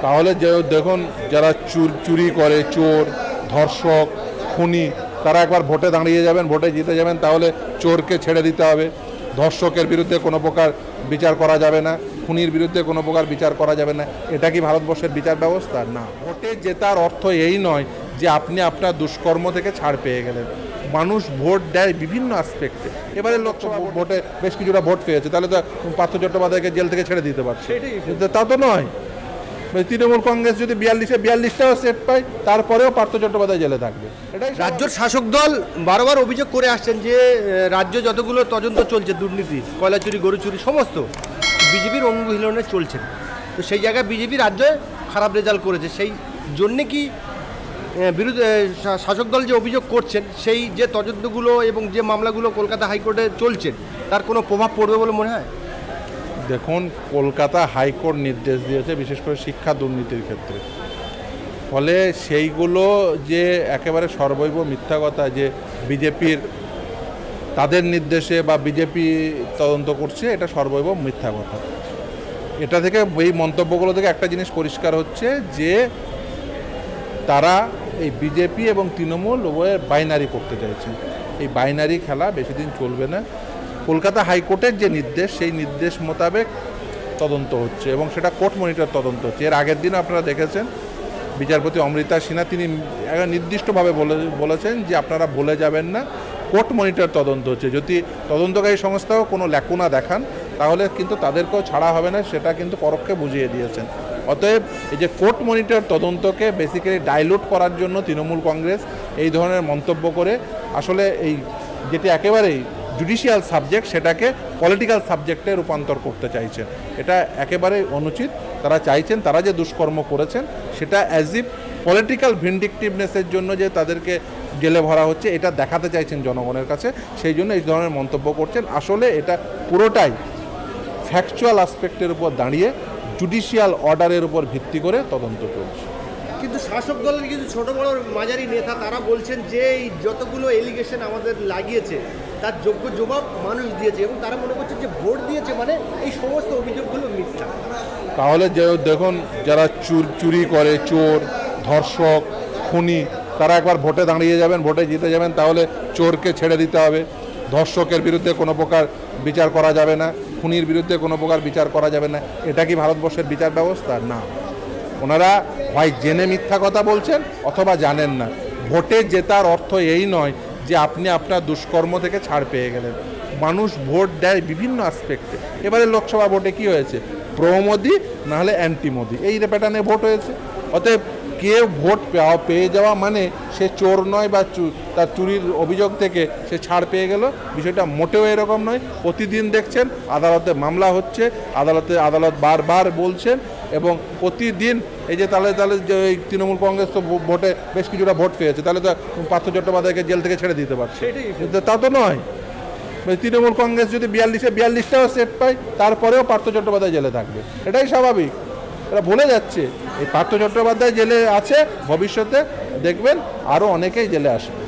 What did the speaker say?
তাহলে যে দেখুন যারা চুরি করে, চোর, ধর্ষক, খুনি, তারা একবার ভোটে দাঁড়িয়ে যাবেন, ভোটে জিতে যাবেন, তাহলে চোরকে ছেড়ে দিতে হবে, ধর্ষকের বিরুদ্ধে কোনো প্রকার বিচার করা যাবে না, খুনির বিরুদ্ধে কোনো প্রকার বিচার করা যাবে না। এটা কি ভারতবর্ষের বিচার ব্যবস্থা? না। ভোটে জেতার অর্থ এই নয় যে আপনি আপনার দুষ্কর্ম থেকে ছাড় পেয়ে গেলেন। মানুষ ভোট দেয় বিভিন্ন আসপেক্টে। এবারে লোকসভা ভোটে বেশ কিছুটা ভোট পেয়েছে, তাহলে তো পার্থ চট্টোপাধ্যায়কে জেল থেকে ছেড়ে দিতে পারছে, তা তো নয়। তৃণমূল কংগ্রেস যদি 42টাও সেট পায়, তারপরেও পার্থ চট্টোপাধ্যায় জেলে থাকবে। এটাই রাজ্যের শাসক দল বারবার অভিযোগ করে আসছেন যে রাজ্য যতগুলো তদন্ত চলছে দুর্নীতি, কয়লা চুরি, গরু চুরি, সমস্ত বিজেপির অনুশীলনে চলছেন। তো সেই জায়গায় বিজেপি রাজ্যে খারাপ রেজাল্ট করেছে, সেই জন্যে কি বিরোধী শাসক দল যে অভিযোগ করছেন সেই যে তদন্তগুলো এবং যে মামলাগুলো কলকাতা হাইকোর্টে চলছেন তার কোনো প্রভাব পড়বে বলে মনে হয়? দেখুন, কলকাতা হাইকোর্ট নির্দেশ দিয়েছে বিশেষ করে শিক্ষা দুর্নীতির ক্ষেত্রে। ফলে সেইগুলো যে একেবারে সর্বৈব মিথ্যা কথা, যে বিজেপির তাদের নির্দেশে বা বিজেপি তদন্ত করছে, এটা সর্বৈব মিথ্যা কথা। এটা থেকে, এই মন্তব্যগুলো থেকে একটা জিনিস পরিষ্কার হচ্ছে যে তারা এই বিজেপি এবং তৃণমূল উভয়ের বাইনারি করতে চাইছে। এই বাইনারি খেলা বেশি দিন চলবে না। কলকাতা হাইকোর্টের যে নির্দেশ, সেই নির্দেশ মোতাবেক তদন্ত হচ্ছে এবং সেটা কোর্ট মনিটর তদন্ত হচ্ছে। এর আগের দিন আপনারা দেখেছেন বিচারপতি অমৃতা সিনহা তিনি নির্দিষ্টভাবে বলেছেন যে আপনারা বলে যাবেন না, কোর্ট মনিটর তদন্ত হচ্ছে। যদি তদন্তকারী সংস্থাও কোনো ল্যাকুনা দেখান তাহলে কিন্তু তাদেরকেও ছাড়া হবে না, সেটা কিন্তু পরোক্ষে বুঝিয়ে দিয়েছেন। অতএব এই যে কোর্ট মনিটর তদন্তকে বেসিক্যালি ডাইলুট করার জন্য তৃণমূল কংগ্রেস এই ধরনের মন্তব্য করে আসলে এই যেটি একেবারেই জুডিশিয়াল সাবজেক্ট সেটাকে পলিটিক্যাল সাবজেক্টে রূপান্তর করতে চাইছেন। এটা একেবারেই অনুচিত। তারা চাইছেন তারা যে দুষ্কর্ম করেছেন সেটা অ্যাজ ইফ পলিটিক্যাল ভিন্ডিকটিভনেসের জন্য যে তাদেরকে জেলে ভরা হচ্ছে এটা দেখাতে চাইছেন জনগণের কাছে, সেই জন্য এই ধরনের মন্তব্য করছেন। আসলে এটা পুরোটাই ফ্যাকচুয়াল আসপেক্টের উপর দাঁড়িয়ে জুডিশিয়াল অর্ডারের উপর ভিত্তি করে তদন্ত চলছে। কিন্তু শাসক দলের কিছু ছোট বড় মাঝারি নেতা তারা বলছেন যে এই যতগুলো এলিগেশন আমাদের লাগিয়েছে তার যোগ্য জবাব মানুষ দিয়েছে এবং তারা মনে করছে যে ভোট দিয়েছে মানে এই সমস্ত অভিযোগগুলো মিথ্যা। তাহলে যে দেখুন যারা চুরি করে, চোর, ধর্ষক, খুনি, তারা একবার ভোটে দাঁড়িয়ে যাবেন, ভোটে জিতে যাবেন, তাহলে চোরকে ছেড়ে দিতে হবে, ধর্ষকের বিরুদ্ধে কোনো প্রকার বিচার করা যাবে না, খুনির বিরুদ্ধে কোনো প্রকার বিচার করা যাবে না। এটা কি ভারতবর্ষের বিচার ব্যবস্থা? না। ওনারা হয় জেনে মিথ্যা কথা বলছেন অথবা জানেন না। ভোটে জেতার অর্থ এই নয় যে আপনি আপনার দুষ্কর্ম থেকে ছাড় পেয়ে গেলেন। মানুষ ভোট দেয় বিভিন্ন আসপেক্টে। এবারে লোকসভা ভোটে কি হয়েছে? প্রো মোদি নাহলে অ্যান্টি মোদি, এই প্যাটার্নে ভোট হয়েছে। অতএব কেউ ভোট পেয়ে যাওয়া মানে সে চোর নয় বা তার চুরির অভিযোগ থেকে সে ছাড় পেয়ে গেল, বিষয়টা মোটেও এরকম নয়। প্রতিদিন দেখছেন আদালতে মামলা হচ্ছে, আদালত বারবার বলছেন এবং প্রতিদিন এই যে তাহলে যে এই তৃণমূল কংগ্রেস তো ভোটে বেশ কিছুটা ভোট পেয়েছে, তাহলে তো পার্থ চট্টোপাধ্যায়কে জেল থেকে ছেড়ে দিতে পারছে, তা তো নয়। তৃণমূল কংগ্রেস যদি 42টাও সেট পায়, তারপরেও পার্থ চট্টোপাধ্যায় জেলে থাকবে। এটাই স্বাভাবিক। এরা ভুলে যাচ্ছে এই পার্থ চট্টোপাধ্যায় জেলে আছে, ভবিষ্যতে দেখবেন আরও অনেকেই জেলে আসবে।